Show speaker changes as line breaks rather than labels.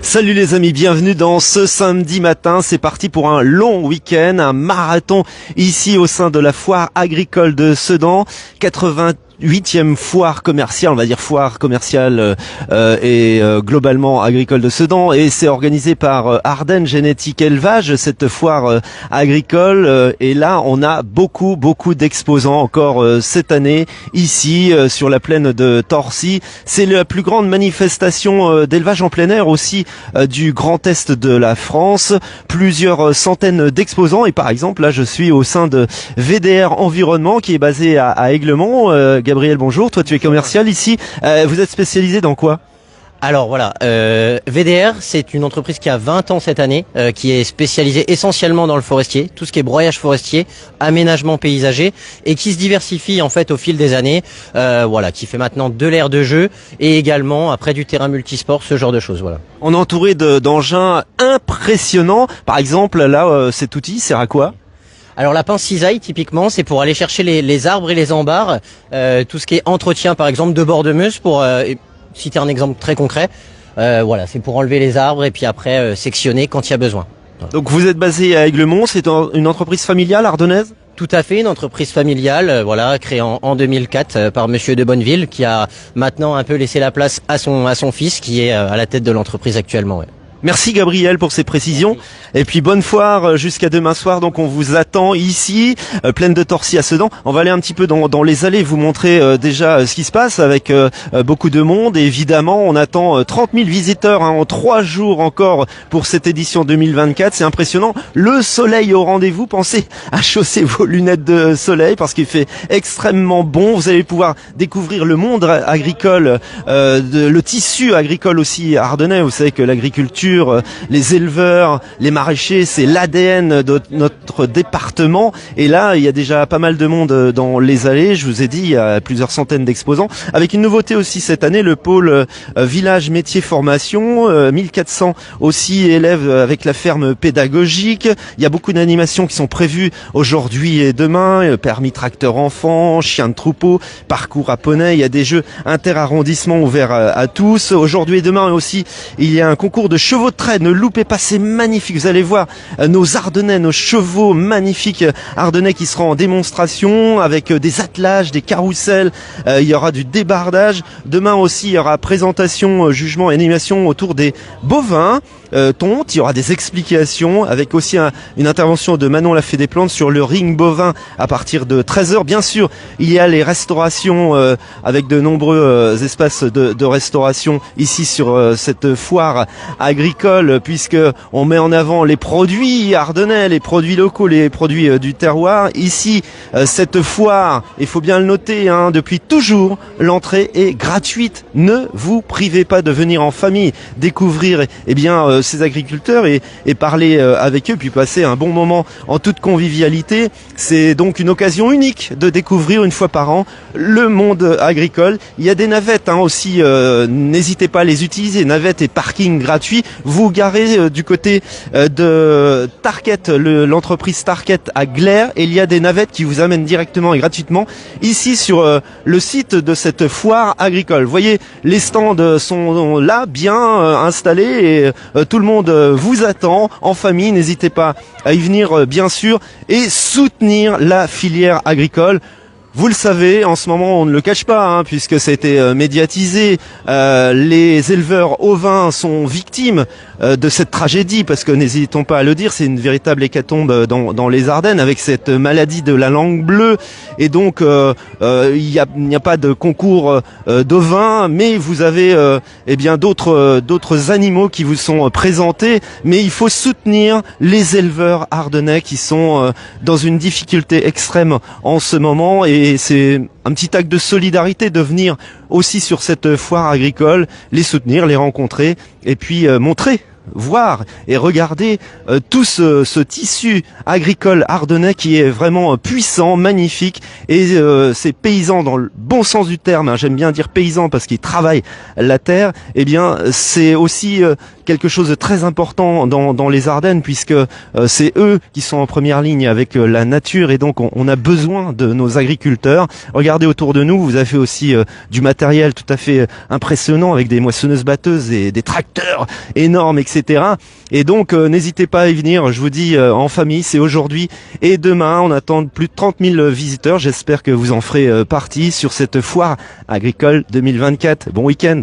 Salut les amis, bienvenue dans ce samedi matin. C'est parti pour un long week-end, un marathon ici au sein de la foire agricole de Sedan. 88e foire commerciale, on va dire foire commerciale et globalement agricole de Sedan, et c'est organisé par Ardennes Génétique Élevage, cette foire agricole, et là on a beaucoup d'exposants encore cette année ici sur la plaine de Torcy. C'est la plus grande manifestation d'élevage en plein air aussi du Grand Est de la France, plusieurs centaines d'exposants, et par exemple là je suis au sein de VDR Environnement qui est basé à Aiglemont. Gabriel, bonjour. Toi, tu es commercial ici. Vous êtes spécialisé dans quoi ?
Alors voilà, VDR, c'est une entreprise qui a 20 ans cette année, qui est spécialisée essentiellement dans le forestier, tout ce qui est broyage forestier, aménagement paysager, et qui se diversifie en fait au fil des années, voilà, qui fait maintenant de l'aire de jeu et également après du terrain multisport, ce genre de choses, voilà.
On est entouré d'engins impressionnants. Par exemple, là, cet outil sert à quoi ?
Alors la pince cisaille, typiquement, c'est pour aller chercher les arbres et les embars, tout ce qui est entretien par exemple de bord de Meuse, pour citer un exemple très concret. Voilà, c'est pour enlever les arbres et puis après sectionner quand il y a besoin. Voilà.
Donc vous êtes basé à Aiglemont, c'est une entreprise familiale ardennaise ?
Tout à fait, une entreprise familiale, voilà, créée en 2004 par Monsieur de Bonneville, qui a maintenant un peu laissé la place à son fils, qui est à la tête de l'entreprise actuellement. Ouais.
Merci Gabriel pour ces précisions. Et puis bonne foire jusqu'à demain soir. Donc on vous attend ici, plaine de Torcy à Sedan. On va aller un petit peu dans les allées, vous montrer déjà ce qui se passe avec beaucoup de monde. Et évidemment, on attend 30 000 visiteurs en 3 jours encore pour cette édition 2024. C'est impressionnant. Le soleil au rendez-vous. Pensez à chausser vos lunettes de soleil parce qu'il fait extrêmement bon. Vous allez pouvoir découvrir le monde agricole, le tissu agricole aussi ardennais. Vous savez que l'agriculture, les éleveurs, les maraîchers, c'est l'ADN de notre département. Et là, il y a déjà pas mal de monde dans les allées. Je vous ai dit, il y a plusieurs centaines d'exposants. Avec une nouveauté aussi cette année, le pôle village métier formation, 1400 aussi élèves avec la ferme pédagogique. Il y a beaucoup d'animations qui sont prévues aujourd'hui et demain. Permis tracteur enfant, chien de troupeau, parcours à poney. Il y a des jeux inter-arrondissements ouverts à tous. Aujourd'hui et demain aussi, il y a un concours de chevaux de trait. Ne loupez pas, c'est magnifique. Vous allez voir nos Ardennais, nos chevaux magnifiques Ardennais qui seront en démonstration avec des attelages, des carrousels. Il y aura du débardage. Demain aussi, il y aura présentation, jugement et animation autour des bovins. Tonte, il y aura des explications avec aussi une intervention de Manon Lafay-des-Plantes sur le ring bovin à partir de 13h. Bien sûr, il y a les restaurations avec de nombreux espaces de restauration ici sur cette foire agricole, puisque on met en avant les produits ardennais, les produits locaux, les produits du terroir. Ici, cette foire, il faut bien le noter, depuis toujours, l'entrée est gratuite. Ne vous privez pas de venir en famille découvrir ces agriculteurs et parler avec eux, puis passer un bon moment en toute convivialité. C'est donc une occasion unique de découvrir une fois par an le monde agricole. Il y a des navettes aussi, n'hésitez pas à les utiliser, navettes et parking gratuits. Vous garez du côté de Tarket, l'entreprise Tarket à Glaire, et il y a des navettes qui vous amènent directement et gratuitement ici sur le site de cette foire agricole. Vous voyez, les stands sont là, bien installés, et tout le monde vous attend en famille. N'hésitez pas à y venir, bien sûr, et soutenir la filière agricole. Vous le savez, en ce moment, on ne le cache pas, puisque ça a été médiatisé. Les éleveurs ovins sont victimes de cette tragédie, parce que n'hésitons pas à le dire, c'est une véritable hécatombe dans les Ardennes avec cette maladie de la langue bleue. Et donc, il n'y a pas de concours d'ovins, mais vous avez d'autres animaux qui vous sont présentés. Mais il faut soutenir les éleveurs ardennais qui sont dans une difficulté extrême en ce moment. Et c'est un petit acte de solidarité de venir aussi sur cette foire agricole, les soutenir, les rencontrer et puis montrer voir et regarder tout ce tissu agricole ardennais qui est vraiment puissant, magnifique, et ces paysans dans le bon sens du terme, hein, j'aime bien dire paysans parce qu'ils travaillent la terre, eh bien c'est aussi quelque chose de très important dans les Ardennes, puisque c'est eux qui sont en première ligne avec la nature, et donc on a besoin de nos agriculteurs. Regardez autour de nous, vous avez aussi du matériel tout à fait impressionnant avec des moissonneuses batteuses et des tracteurs énormes, etc. Et donc n'hésitez pas à y venir, je vous dis en famille, c'est aujourd'hui et demain. On attend plus de 30 000 visiteurs, j'espère que vous en ferez partie sur cette foire agricole 2024. Bon week-end.